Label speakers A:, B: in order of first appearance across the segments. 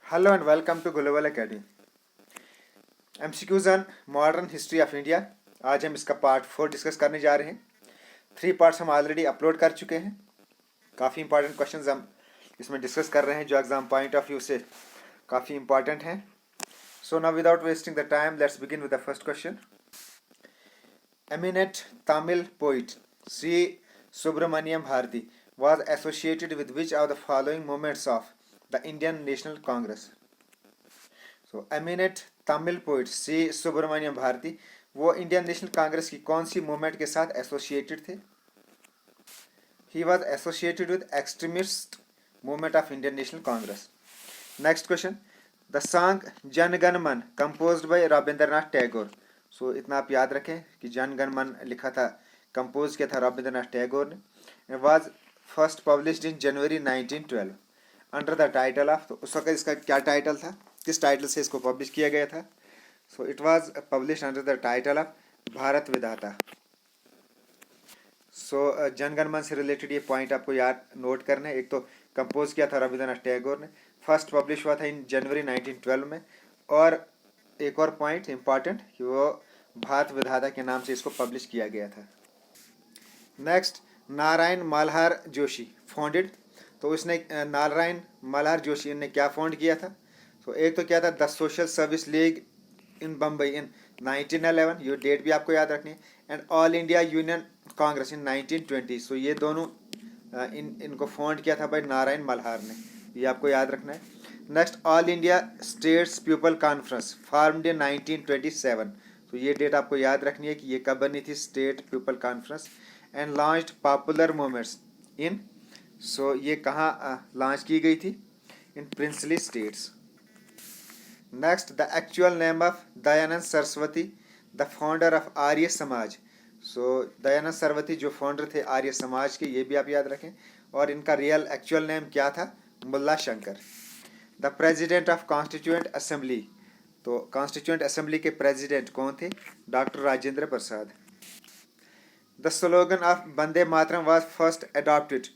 A: Hello and welcome to global academy. MCQs on modern history of India. आज हम इसका part 4 discuss करने जा रहे हैं। 3 पार्ट्स हम ऑलरेडी अपलोड कर चुके हैं। काफ़ी इंपॉर्टेंट क्वेश्चंस हम इसमें डिस्कस कर रहे हैं जो एग्जाम पॉइंट ऑफ व्यू से काफ़ी इंपॉर्टेंट हैं। So now without wasting the time let's begin with the first question. Eminent Tamil poet Shri Subramania Bharati was associated with which of the following movements of the Indian National Congress? So, eminent Tamil poet Shri Subramania Bharati वो Indian national Congress की कौन सी movement के साथ associated थे? He was associated with extremist movement of Indian national Congress. Next question, the song Jana Gana मन composed bye Rabindranath Tagore. सो इतना आप याद रखें कि जन गण मन लिखा था, कंपोज किया था रविंद्रनाथ टैगोर ने। Was first published in January 1912 under the title of, तो उस वक्त इसका क्या टाइटल था, किस टाइटल से इसको पब्लिश किया गया था? So it was publish under the title of Bharat विधाता। सो जनगण मन से रिलेटेड ये पॉइंट आपको याद नोट करना है। एक तो कंपोज किया था रविंद्रनाथ टैगोर ने, फर्स्ट पब्लिश हुआ था इन जनवरी 1912 में, और एक और पॉइंट इंपॉर्टेंट कि वो भारत विधाता के नाम से इसको पब्लिश किया गया था। नेक्स्ट, नारायण मल्हार जोशी फाउंडेड, तो उसने नारायण मल्हार जोशी ने क्या फाउंड किया था? तो एक तो क्या था, the Social Service League in Bombay in 1911, ये डेट भी आपको याद रखनी है, and All India Union Congress in 1920। So ये दोनों इनको फाउंड किया था भाई नारायण मल्हार ने, ये आपको याद रखना है। Next, all India states people conference formed in 1927, तो ये डेट आपको याद रखनी है कि ये कब बनी थी, State People Conference, and launched popular movements in, so ये कहाँ लॉन्च की गई थी? In princely states. Next, the actual name of Dayanand Saraswati the founder of Arya Samaj. So Dayanand Saraswati जो फाउंडर थे आर्य समाज के, ये भी आप याद रखें, और इनका रियल एक्चुअल नेम क्या था? Mulla Shankar. The president of constituent assembly, तो कॉन्स्टिट्यूएंट असेंबली के प्रेजिडेंट कौन थे? Doctor Rajendra Prasad. The slogan of Vande Mataram was first adopted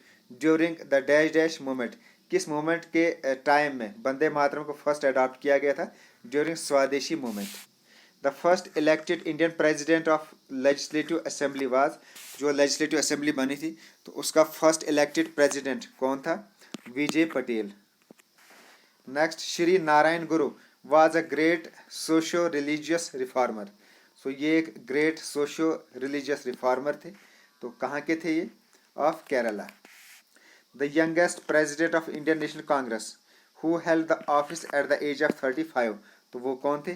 A: during the dash dash movement, किस मूवमेंट के टाइम में वंदे मातरम को फर्स्ट अडॉप्ट किया गया था? During Swadeshi movement. The first elected Indian president of legislative assembly was, जो लेजिस्लेटिव असेंबली बनी थी तो उसका फर्स्ट इलेक्टेड प्रेसिडेंट कौन था? Vijay Patel. Next, Shri Narayan Guru was a great socio religious reformer. So ये एक ग्रेट सोशो रिलीजियस रिफॉर्मर थे, तो कहाँ के थे ये? Of Kerala. The youngest president of Indian national Congress who held the office at the age of 35, तो वो कौन थे?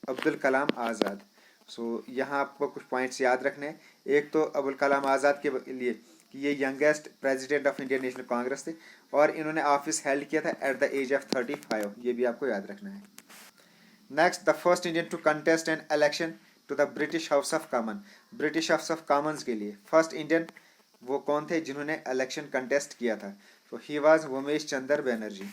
A: अब्दुल कलाम आज़ाद। सो यहाँ आपको कुछ पॉइंट्स याद रखने हैं। एक तो अब्दुल कलाम आज़ाद के लिए कि ये youngest president of Indian national Congress थे, और इन्होंने ऑफिस हेल्ड किया था एट द एज ऑफ 35, ये भी आपको याद रखना है। Next, the first Indian to contest an election to the British House of common, British House of Commons के लिए फर्स्ट इंडियन वो कौन थे जिन्होंने इलेक्शन कंटेस्ट किया था? तो he was Umesh Chandra Banerjee.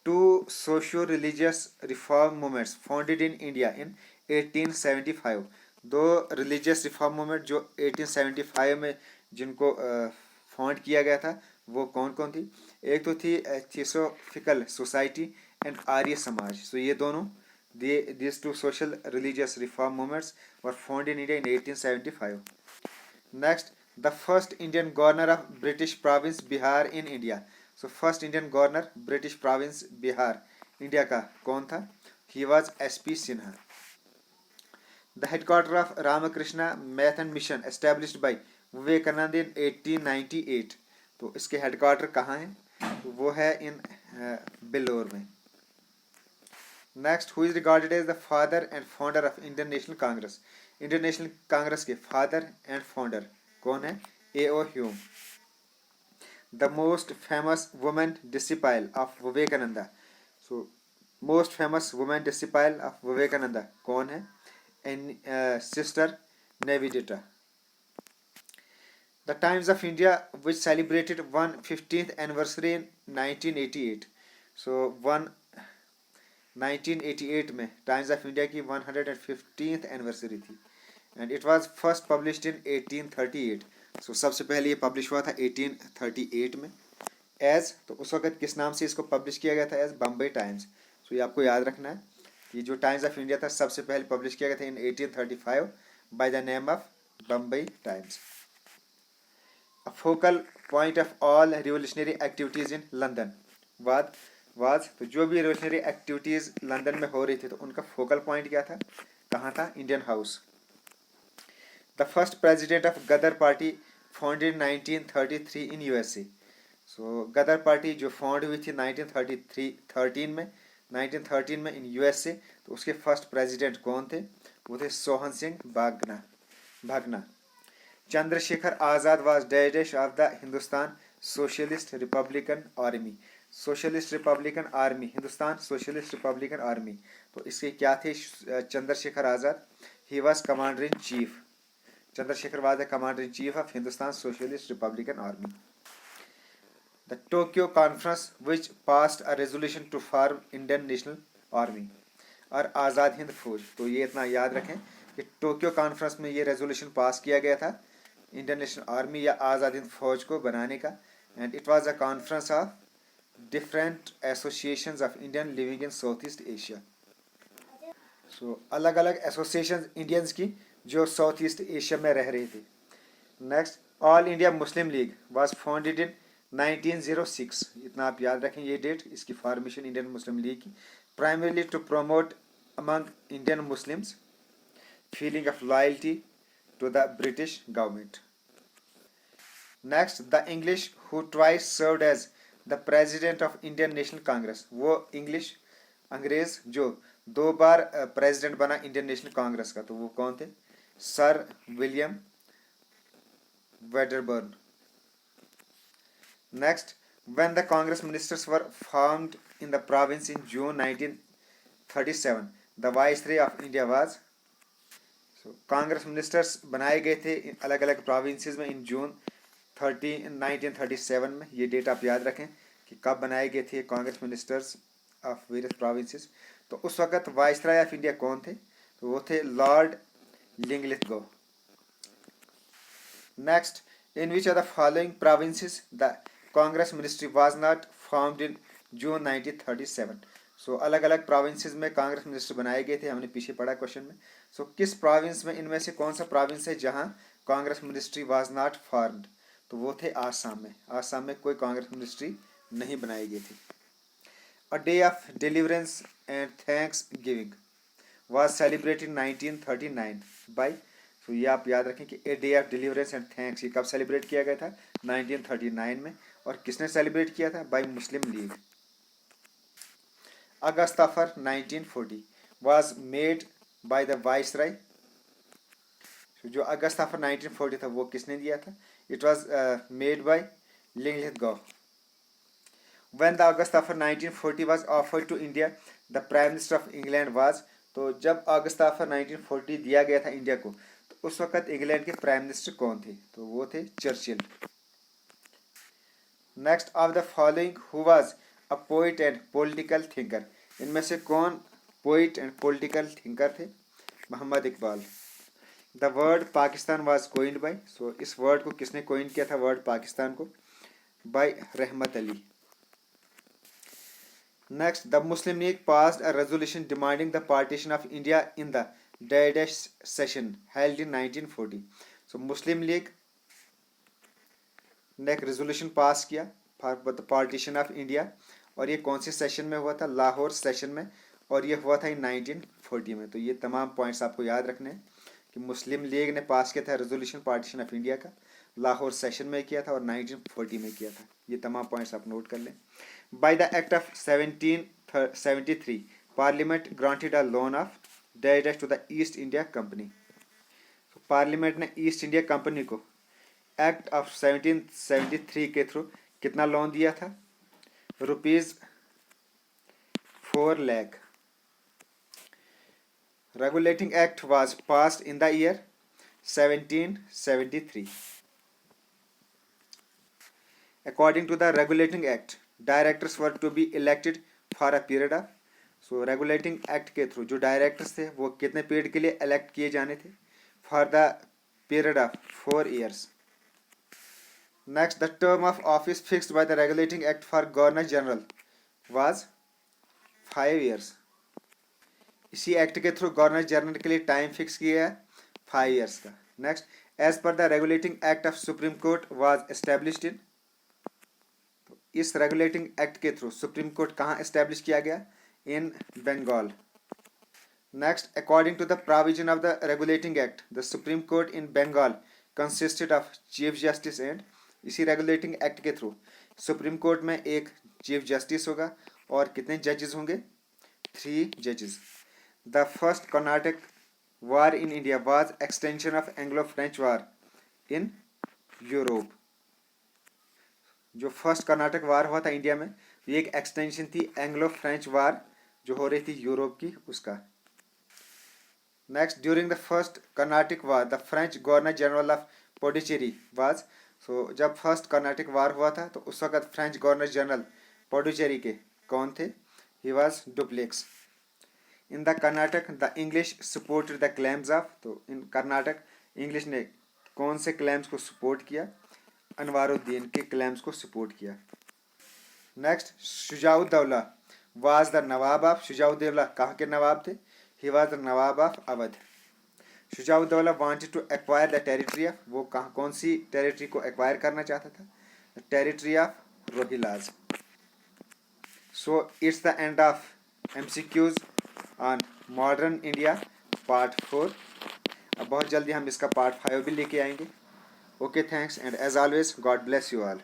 A: Two socio religious reform movements founded in India in 1875, दो रिलीजियस रिफॉर्म मूवमेंट जो 1875 में जिनको फाउंड किया गया था वो कौन कौन थी? एक तो थी थियोसॉफिकल सोसाइटी एंड आर्य समाज। सो ये दोनों these two social religious reform movements were founded in India in 1875. Next, the first Indian governor of British province Bihar in India. So first Indian governor British province Bihar India का कौन था? He was S.P. Sinha. The headquarter of Ramakrishna Math and Mission established by Vivekananda in 1898. तो इसके headquarter कहाँ हैं? तो वो है इन बिल्लोर में। Next, who is regarded as the father and founder of Indian national Congress, Indian national Congress के फादर एंड फाउंडर कौन है? A.O. Hume. The most famous women disciple of Vivekananda, so most famous women disciple of Vivekananda कौन है? Sister Nivedita. The Times of India which celebrated 115th anniversary in 1988, so 1988 में Times of India की 115th anniversary थी, and it was first published in 1838। सो सबसे पहले ये publish हुआ था 1838 में एज, तो उस वक्त किस नाम से इसको पब्लिश किया गया था? As Bombay times. सो ये आपको याद रखना है। ये जो टाइम्स ऑफ इंडिया था सबसे पहले पब्लिश किया गया था इन 1835 by the name of Bombay times. A focal point of all revolutionary activities in London was तो जो भी revolutionary activities लंदन में हो रही थी तो उनका फोकल पॉइंट क्या था, कहाँ था, Indian House. The first president of Ghadar party founded in 1933 in USA. So Ghadar party जो फाउंड हुई थी 1913 में इन यूएसए, तो उसके फर्स्ट प्रेसिडेंट कौन थे, वो थे Sohan Singh Bhakna. Chandrashekhar Azad was dash of the Hindustan Socialist Republican Army. Socialist Republican Army, Hindustan Socialist Republican Army, तो इसके क्या थे Chandrashekhar Azad, he was commander in chief. Chandrashekhar was the commander in chief of Hindustan Socialist Republican Army. The Tokyo conference which passed a resolution to form Indian National Army और आज़ाद हिंद फौज। तो ये इतना याद रखें कि टोक्यो कॉन्फ्रेंस में ये रेजोल्यूशन पास किया गया था इंडियन नेशनल आर्मी या आज़ाद हिंद फौज को बनाने का। And it was a conference of different associations of Indian living in South East Asia. So अलग अलग एसोसिएशन इंडियंस की जो साउथ ईस्ट एशिया में रह रहे थे। Next, all India Muslim League was founded in 1906। इतना आप याद रखें ये डेट, इसकी फॉर्मेशन इंडियन मुस्लिम लीग की, primarily to promote among Indian Muslims feeling of loyalty to the British government. Next, the English who twice served as the president of Indian National Congress. वो English अंग्रेज जो दो बार president बना Indian national Congress का, तो वो कौन थे, sir William Wedderburn. Next, when the Congress ministers were formed in the province in June 1937, the Viceroy of India was, Congress ministers बनाए गए थे अलग अलग प्रोविंसेस में इन जून 1937 में। ये डेट आप याद रखें कि कब बनाए गए थे Congress ministers of various provinces. तो उस वक्त वाइसराय ऑफ इंडिया कौन थे, तो वो थे lord Linlithgow. Next, in which are the following provinces the Congress ministry was not formed in June 1937। So अलग अलग प्रोविंसेस में कांग्रेस मिनिस्टर बनाए गए थे, हमने पीछे पढ़ा क्वेश्चन में। सो किस प्रोविंस में, इनमें से कौन सा प्रोविंस है जहां Congress ministry was not formed, तो वो थे आसाम में। आसाम में कोई कांग्रेस मिनिस्ट्री नहीं बनाई गई थी। A day of deliverance and thanksgiving was celebrated 1939 by, तो ये आप याद रखें कि a day of deliverance and thanks ये कब सेलिब्रेट किया गया था, 1939 में। और किसने सेलिब्रेट किया था, bye Muslim league. August of 1940 was made by the Viceroy. जो अगस्त ऑफ 1940 था वो किसने दिया था, it was made by Linlithgow. When the August of 1940 was offered to India, the Prime Minister of England was, तो जब अगस्त ऑफ 1940 दिया गया था इंडिया को, तो उस वक्त इंग्लैंड के प्राइम मिनिस्टर कौन थे, तो वो थे Churchill. Next, of the following who was a poet and political thinker, इनमें से कौन पोइट एंड पॉलिटिकल थिंकर थे, Mohammad Iqbal. The word Pakistan was coined by, so इस वर्ड को किसने कोइन किया था, वर्ड पाकिस्तान को, बाय रहमत Ali. Next, the Muslim league passed a resolution demanding the partition of India in the dash session held in 1940। So Muslim league ने एक resolution pass किया for the partition of India, और ये कौन से सेशन में हुआ था, लाहौर सेशन में, और ये हुआ था इन 1940 में। तो ये तमाम पॉइंट्स आपको याद रखने हैं कि मुस्लिम लीग ने पास किया था रेजोल्यूशन पार्टीशन ऑफ इंडिया का, लाहौर सेशन में किया था और 1940 में किया था। ये तमाम पॉइंट्स आप नोट कर लें। By the act of 1773 parliament granted a loan of dash to the East India Company. Parliament ने ईस्ट इंडिया कंपनी को एक्ट ऑफ 1773 के थ्रू कितना लोन दिया था, ₹4 lakh। Regulating Act was passed in the year 1773. According to the Regulating Act, directors were to be elected for a period of, so Regulating Act के through जो directors थे वो कितने period के लिए इलेक्ट किए जाने थे, for the period of 4 years. Next, the term of office fixed by the Regulating Act for Governor General was 5 years. इसी एक्ट के थ्रू गवर्नर जनरल के लिए टाइम फिक्स किया है 5 ईयर्स का। Next, as per the regulating act of supreme court was established in, इस regulating act के through supreme court कहाँ एस्टेब्लिश किया गया? In Bengal. Next, according to the provision of the regulating act the supreme court in Bengal consisted of chief justice and, इसी regulating act के through supreme court में एक chief justice होगा और कितने जजेस होंगे? 3 जजेस। The first Karnataka war in India was extension of Anglo French war in Europe. जो फर्स्ट कर्नाटक वार हुआ था इंडिया में, ये एक एक्सटेंशन थी एंग्लो फ्रेंच वार जो हो रही थी यूरोप की, उसका। Next, during the first Carnatic war the French governor general of Pondicherry was, so जब फर्स्ट कर्नाटिक वार हुआ था तो उस वक्त फ्रेंच गवर्नर जनरल पोडिचेरी के कौन थे? He was duplex. In the Karnataka the English supported the claims of, तो इन कर्नाटक इंग्लिश ने कौन से क्लेम्स को सपोर्ट किया? अनवारुद्दीन के क्लेम्स को सपोर्ट किया। Next, Shujauddaula was the nawab of, Shujauddaula कहाँ के नवाब थे? He was the nawab of Awadh. Shujauddaula wanted to acquire the territory of, वो कहाँ कौन सी टेरिटरी को एक्वायर करना चाहता था? The territory of Rohillas. So it's the end of MCQs on modern India part 4। अब बहुत जल्दी हम इसका पार्ट 5 भी लेके आएंगे। Okay, thanks and as always God bless you all.